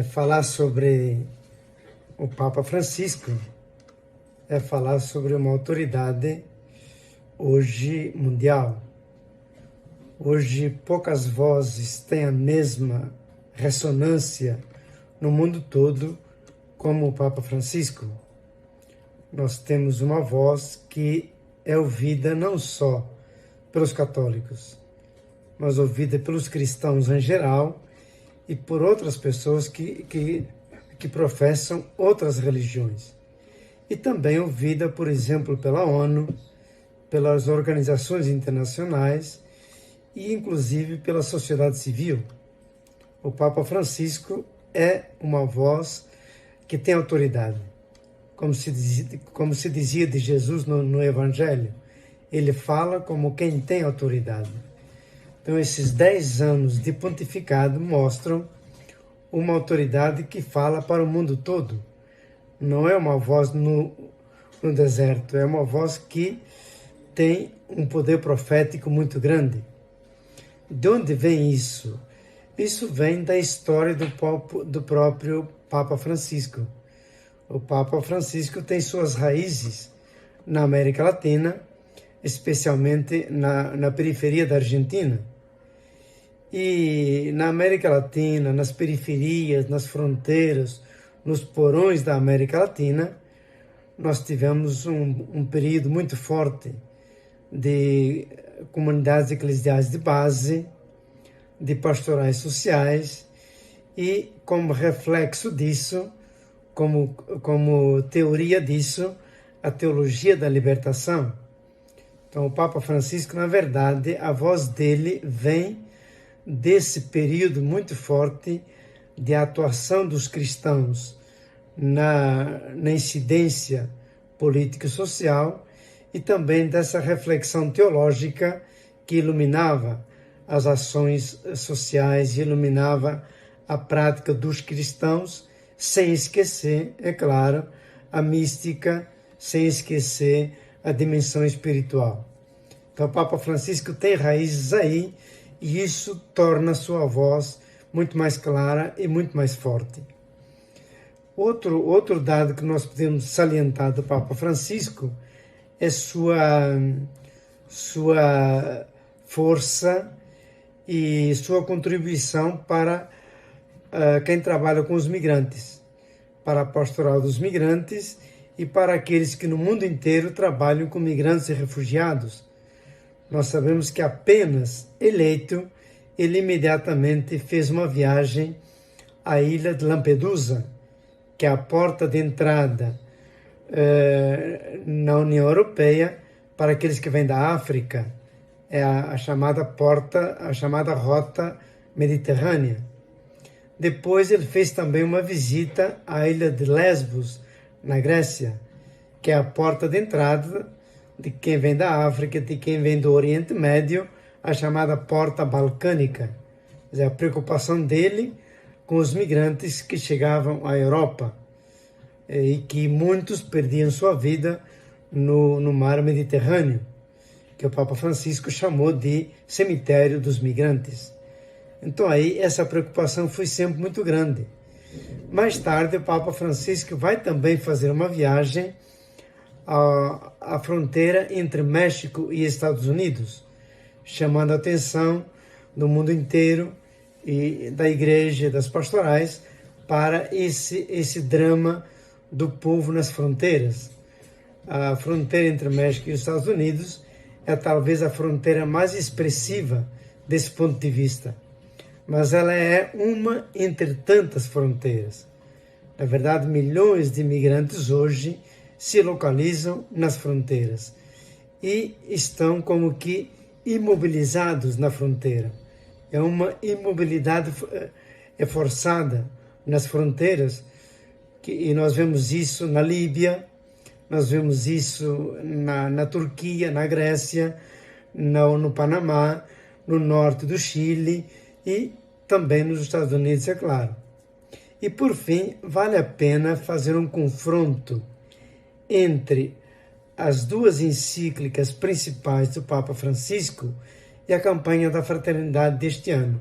Falar sobre o Papa Francisco é falar sobre uma autoridade hoje mundial. Hoje poucas vozes têm a mesma ressonância no mundo todo como o Papa Francisco. Nós temos uma voz que é ouvida não só pelos católicos, mas ouvida pelos cristãos em geral e por outras pessoas que professam outras religiões. E também ouvida, por exemplo, pela ONU, pelas organizações internacionais e inclusive pela sociedade civil. O Papa Francisco é uma voz que tem autoridade. Como se dizia de Jesus no Evangelho, ele fala como quem tem autoridade. Então, esses 10 anos de pontificado mostram uma autoridade que fala para o mundo todo. Não é uma voz no deserto, é uma voz que tem um poder profético muito grande. De onde vem isso? Isso vem da história do próprio Papa Francisco. O Papa Francisco tem suas raízes na América Latina, especialmente na periferia da Argentina. E na América Latina, nas periferias, nas fronteiras, nos porões da América Latina, nós tivemos um período muito forte de comunidades eclesiais de base, de pastorais sociais e, como reflexo disso, como teoria disso, a teologia da libertação. Então, o Papa Francisco, na verdade, a voz dele vem desse período muito forte de atuação dos cristãos na incidência político-social e também dessa reflexão teológica que iluminava as ações sociais e iluminava a prática dos cristãos, sem esquecer, é claro, a mística, sem esquecer a dimensão espiritual. Então, o Papa Francisco tem raízes aí e isso torna sua voz muito mais clara e muito mais forte. Outro dado que nós podemos salientar do Papa Francisco é sua força e sua contribuição para quem trabalha com os migrantes, para a pastoral dos migrantes e para aqueles que no mundo inteiro trabalham com migrantes e refugiados. Nós sabemos que apenas eleito, ele imediatamente fez uma viagem à ilha de Lampedusa, que é a porta de entrada na União Europeia para aqueles que vêm da África. É a chamada rota mediterrânea. Depois ele fez também uma visita à ilha de Lesbos, na Grécia, que é a porta de entrada de quem vem da África, de quem vem do Oriente Médio, a chamada porta balcânica. Quer dizer, a preocupação dele com os migrantes que chegavam à Europa e que muitos perdiam sua vida no mar Mediterrâneo, que o Papa Francisco chamou de cemitério dos migrantes. Então aí essa preocupação foi sempre muito grande. Mais tarde o Papa Francisco vai também fazer uma viagem à fronteira entre México e Estados Unidos, chamando a atenção do mundo inteiro e da igreja, das pastorais, para esse drama do povo nas fronteiras. A fronteira entre México e os Estados Unidos é talvez a fronteira mais expressiva desse ponto de vista, mas ela é uma entre tantas fronteiras. Na verdade, milhões de imigrantes hoje se localizam nas fronteiras e estão como que imobilizados na fronteira. É uma imobilidade forçada nas fronteiras, e nós vemos isso na Líbia, nós vemos isso na Turquia, na Grécia, no Panamá, no norte do Chile e também nos Estados Unidos, é claro. E por fim, vale a pena fazer um confronto entre as duas encíclicas principais do Papa Francisco e a campanha da fraternidade deste ano.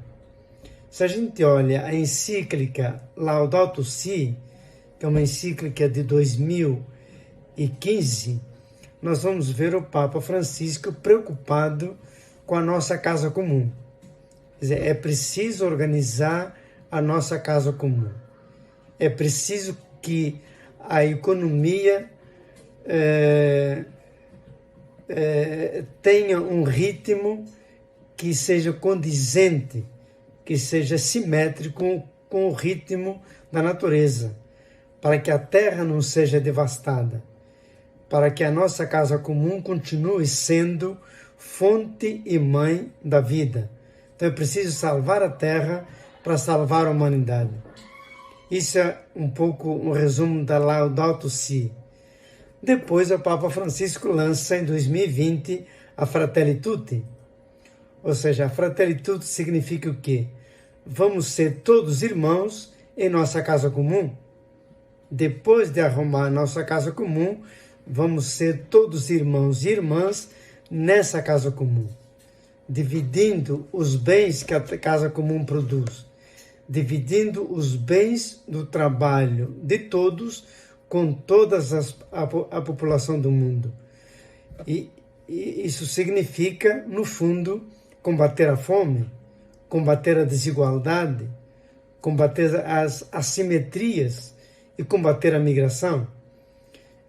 Se a gente olha a encíclica Laudato Si, que é uma encíclica de 2015, nós vamos ver o Papa Francisco preocupado com a nossa casa comum. Quer dizer, é preciso organizar a nossa casa comum. É preciso que a economia tenha um ritmo que seja condizente, que seja simétrico com o ritmo da natureza, para que a terra não seja devastada, para que a nossa casa comum continue sendo fonte e mãe da vida. Então é preciso salvar a terra para salvar a humanidade. Isso é um pouco um resumo da Laudato Si. Depois o Papa Francisco lança em 2020 a Fratelli Tutti. Ou seja, a Fratelli Tutti significa o quê? Vamos ser todos irmãos em nossa casa comum. Depois de arrumar nossa casa comum, vamos ser todos irmãos e irmãs nessa casa comum, dividindo os bens que a casa comum produz, dividindo os bens do trabalho de todos com toda a população do mundo. E isso significa, no fundo, combater a fome, combater a desigualdade, combater as assimetrias e combater a migração.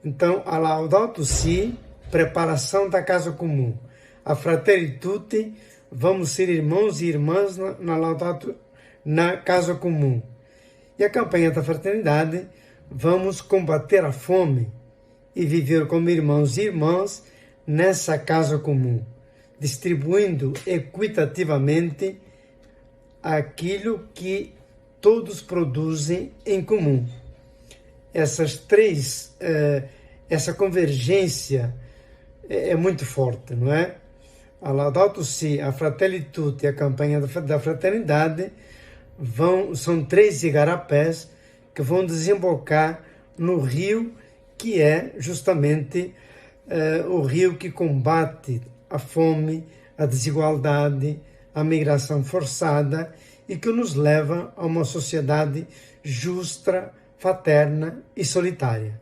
Então, a Laudato Si, preparação da casa comum. A Fratelli Tutti, vamos ser irmãos e irmãs na casa comum. E a campanha da fraternidade, vamos combater a fome e viver como irmãos e irmãs nessa casa comum, distribuindo equitativamente aquilo que todos produzem em comum. Essa convergência é muito forte, não é? A Laudato Si, a Fratelli Tutti e a campanha da fraternidade são 3 igarapés que vão desembocar no rio que é justamente o rio que combate a fome, a desigualdade, a migração forçada e que nos leva a uma sociedade justa, fraterna e solitária.